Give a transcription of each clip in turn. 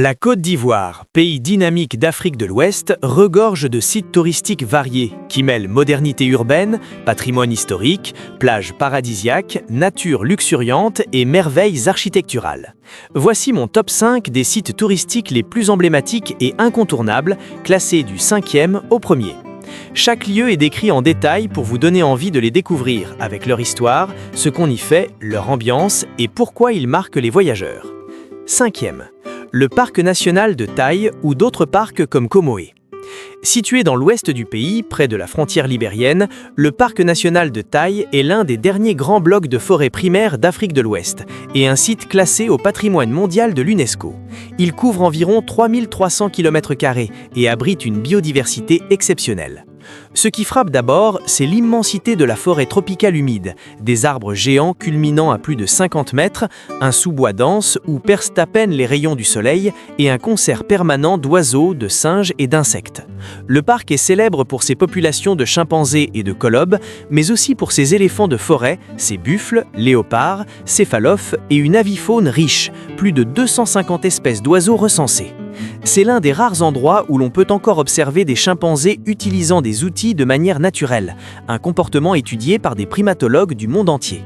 La Côte d'Ivoire, pays dynamique d'Afrique de l'Ouest, regorge de sites touristiques variés qui mêlent modernité urbaine, patrimoine historique, plages paradisiaques, nature luxuriante et merveilles architecturales. Voici mon top 5 des sites touristiques les plus emblématiques et incontournables, classés du 5e au 1er. Chaque lieu est décrit en détail pour vous donner envie de les découvrir, avec leur histoire, ce qu'on y fait, leur ambiance et pourquoi ils marquent les voyageurs. 5e. Le parc national de Taï ou d'autres parcs comme Comoé. Situé dans l'ouest du pays, près de la frontière libérienne, le parc national de Taï est l'un des derniers grands blocs de forêt primaire d'Afrique de l'Ouest et un site classé au patrimoine mondial de l'UNESCO. Il couvre environ 3300 km² et abrite une biodiversité exceptionnelle. Ce qui frappe d'abord, c'est l'immensité de la forêt tropicale humide, des arbres géants culminant à plus de 50 mètres, un sous-bois dense où percent à peine les rayons du soleil et un concert permanent d'oiseaux, de singes et d'insectes. Le parc est célèbre pour ses populations de chimpanzés et de colobes, mais aussi pour ses éléphants de forêt, ses buffles, léopards, céphalophes et une avifaune riche, plus de 250 espèces d'oiseaux recensées. C'est l'un des rares endroits où l'on peut encore observer des chimpanzés utilisant des outils de manière naturelle, un comportement étudié par des primatologues du monde entier.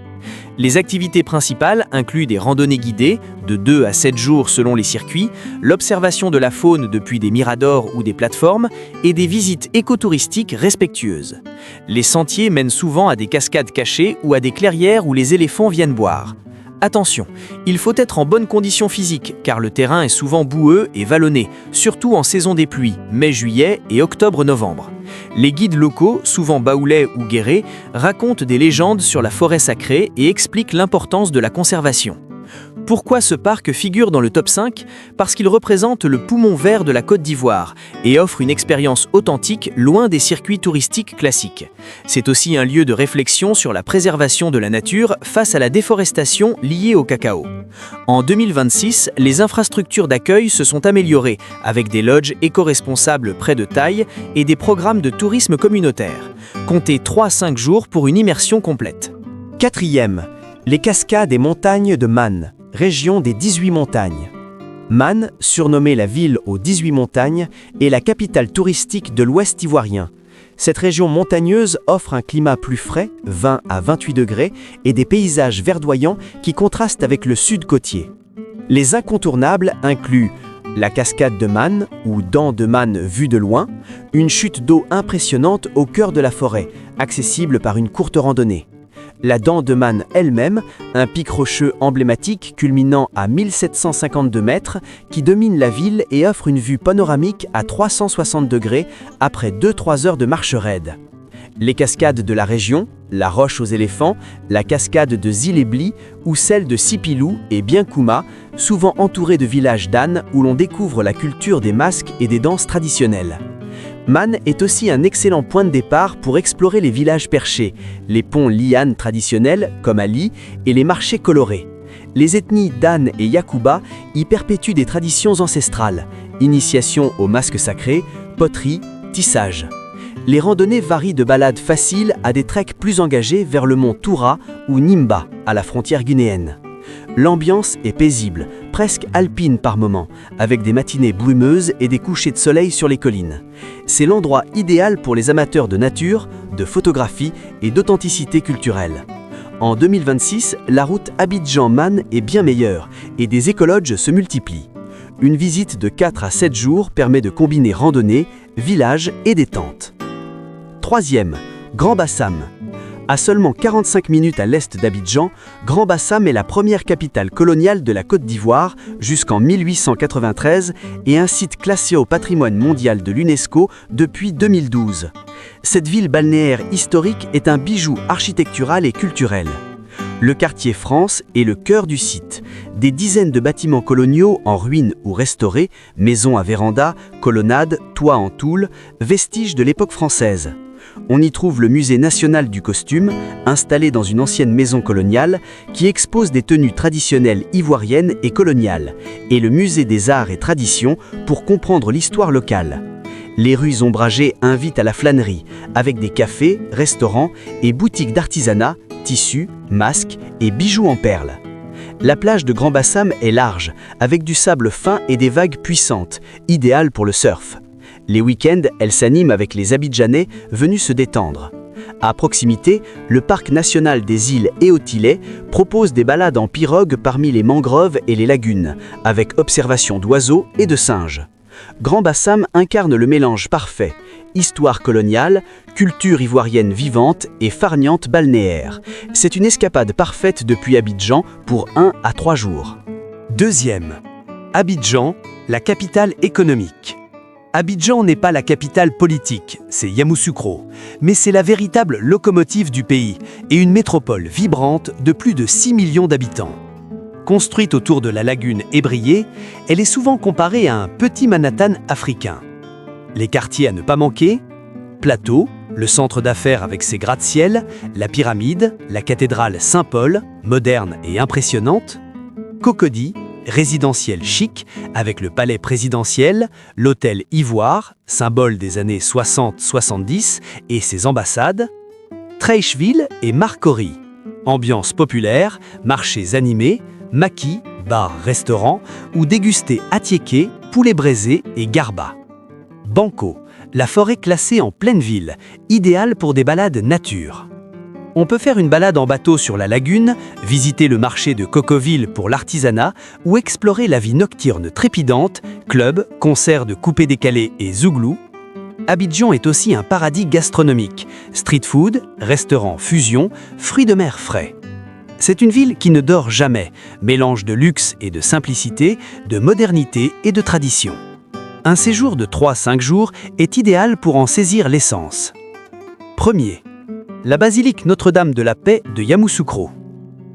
Les activités principales incluent des randonnées guidées, de 2 à 7 jours selon les circuits, l'observation de la faune depuis des miradors ou des plateformes, et des visites écotouristiques respectueuses. Les sentiers mènent souvent à des cascades cachées ou à des clairières où les éléphants viennent boire. Attention, il faut être en bonne condition physique car le terrain est souvent boueux et vallonné, surtout en saison des pluies, mai-juillet et octobre-novembre. Les guides locaux, souvent baoulais ou guérés, racontent des légendes sur la forêt sacrée et expliquent l'importance de la conservation. Pourquoi ce parc figure dans le top 5 ? Parce qu'il représente le poumon vert de la Côte d'Ivoire et offre une expérience authentique loin des circuits touristiques classiques. C'est aussi un lieu de réflexion sur la préservation de la nature face à la déforestation liée au cacao. En 2026, les infrastructures d'accueil se sont améliorées avec des lodges éco-responsables près de Taï et des programmes de tourisme communautaire. Comptez 3 à 5 jours pour une immersion complète. 4e. Les cascades et montagnes de Man, région des 18 montagnes. Man, surnommée la ville aux 18 montagnes, est la capitale touristique de l'Ouest ivoirien. Cette région montagneuse offre un climat plus frais, 20 à 28 degrés, et des paysages verdoyants qui contrastent avec le sud côtier. Les incontournables incluent la cascade de Man, ou dent de Man vue de loin, une chute d'eau impressionnante au cœur de la forêt, accessible par une courte randonnée. La dent de Man elle-même, un pic rocheux emblématique culminant à 1752 mètres qui domine la ville et offre une vue panoramique à 360 degrés après 2-3 heures de marche raide. Les cascades de la région, la Roche aux éléphants, la cascade de Zilebli ou celle de Sipilou et Bienkouma, souvent entourées de villages d'ânes où l'on découvre la culture des masques et des danses traditionnelles. Man est aussi un excellent point de départ pour explorer les villages perchés, les ponts lianes traditionnels comme Ali et les marchés colorés. Les ethnies Dan et Yakuba y perpétuent des traditions ancestrales, initiation aux masques sacrés, poterie, tissage. Les randonnées varient de balades faciles à des treks plus engagés vers le mont Toura ou Nimba, à la frontière guinéenne. L'ambiance est paisible, presque alpine par moments, avec des matinées brumeuses et des couchers de soleil sur les collines. C'est l'endroit idéal pour les amateurs de nature, de photographie et d'authenticité culturelle. En 2026, la route Abidjan-Man est bien meilleure et des écolodges se multiplient. Une visite de 4 à 7 jours permet de combiner randonnée, village et détente. 3e, Grand Bassam. À seulement 45 minutes à l'est d'Abidjan, Grand Bassam est la première capitale coloniale de la Côte d'Ivoire jusqu'en 1893 et un site classé au patrimoine mondial de l'UNESCO depuis 2012. Cette ville balnéaire historique est un bijou architectural et culturel. Le quartier France est le cœur du site. Des dizaines de bâtiments coloniaux en ruines ou restaurés, maisons à véranda, colonnades, toits en tôle, vestiges de l'époque française. On y trouve le musée national du costume, installé dans une ancienne maison coloniale, qui expose des tenues traditionnelles ivoiriennes et coloniales, et le musée des arts et traditions pour comprendre l'histoire locale. Les rues ombragées invitent à la flânerie, avec des cafés, restaurants et boutiques d'artisanat, tissus, masques et bijoux en perles. La plage de Grand Bassam est large, avec du sable fin et des vagues puissantes, idéale pour le surf. Les week-ends, elle s'anime avec les Abidjanais venus se détendre. À proximité, le parc national des îles Eotilé propose des balades en pirogue parmi les mangroves et les lagunes, avec observation d'oiseaux et de singes. Grand Bassam incarne le mélange parfait, histoire coloniale, culture ivoirienne vivante et farniente balnéaire. C'est une escapade parfaite depuis Abidjan pour 1 à 3 jours. Deuxième, Abidjan, la capitale économique. Abidjan n'est pas la capitale politique, c'est Yamoussoukro, mais c'est la véritable locomotive du pays et une métropole vibrante de plus de 6 millions d'habitants. Construite autour de la lagune ébriée, elle est souvent comparée à un petit Manhattan africain. Les quartiers à ne pas manquer: Plateau, le centre d'affaires avec ses gratte-ciel, la pyramide, la cathédrale Saint-Paul, moderne et impressionnante; Cocody, résidentiel chic, avec le palais présidentiel, l'hôtel Ivoire, symbole des années 60-70, et ses ambassades; Treichville et Marcory, ambiance populaire, marchés animés, maquis, bars, restaurants, ou déguster attiéké, poulet braisé et garba. Banco, la forêt classée en pleine ville, idéale pour des balades nature. On peut faire une balade en bateau sur la lagune, visiter le marché de Cocoville pour l'artisanat ou explorer la vie nocturne trépidante, clubs, concerts de coupé-décalé et zouglou. Abidjan est aussi un paradis gastronomique, street food, restaurants fusion, fruits de mer frais. C'est une ville qui ne dort jamais, mélange de luxe et de simplicité, de modernité et de tradition. Un séjour de 3-5 jours est idéal pour en saisir l'essence. Premier, la basilique Notre-Dame de la Paix de Yamoussoukro.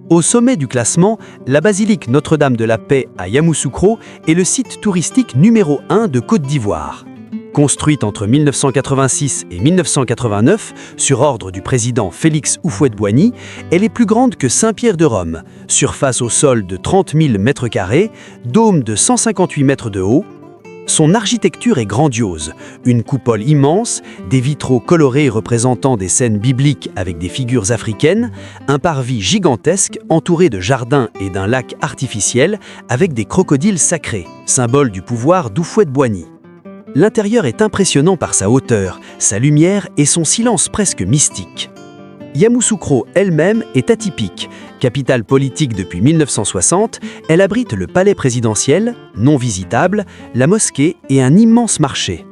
Au sommet du classement, la basilique Notre-Dame de la Paix à Yamoussoukro est le site touristique numéro 1 de Côte d'Ivoire. Construite entre 1986 et 1989 sur ordre du président Félix Houphouët-Boigny, elle est plus grande que Saint-Pierre de Rome, surface au sol de 30 000 m², dôme de 158 mètres de haut. Son architecture est grandiose, une coupole immense, des vitraux colorés représentant des scènes bibliques avec des figures africaines, un parvis gigantesque entouré de jardins et d'un lac artificiel avec des crocodiles sacrés, symbole du pouvoir d'Houphouët-Boigny. L'intérieur est impressionnant par sa hauteur, sa lumière et son silence presque mystique. Yamoussoukro elle-même est atypique. Capitale politique depuis 1960, elle abrite le palais présidentiel, non visitable, la mosquée et un immense marché.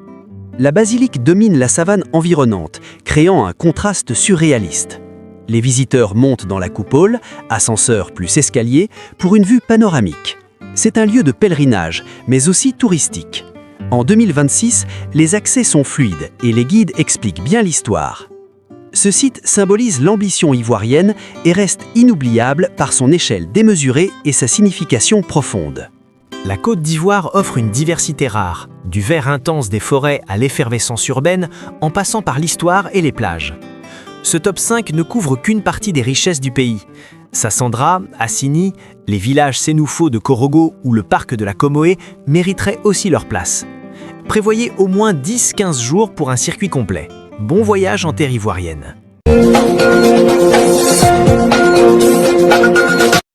La basilique domine la savane environnante, créant un contraste surréaliste. Les visiteurs montent dans la coupole, ascenseur plus escalier, pour une vue panoramique. C'est un lieu de pèlerinage, mais aussi touristique. En 2026, les accès sont fluides et les guides expliquent bien l'histoire. Ce site symbolise l'ambition ivoirienne et reste inoubliable par son échelle démesurée et sa signification profonde. La Côte d'Ivoire offre une diversité rare, du vert intense des forêts à l'effervescence urbaine, en passant par l'histoire et les plages. Ce top 5 ne couvre qu'une partie des richesses du pays. Sassandra, Assini, les villages sénoufaux de Korogo ou le parc de la Comoé mériteraient aussi leur place. Prévoyez au moins 10-15 jours pour un circuit complet. Bon voyage en terre ivoirienne.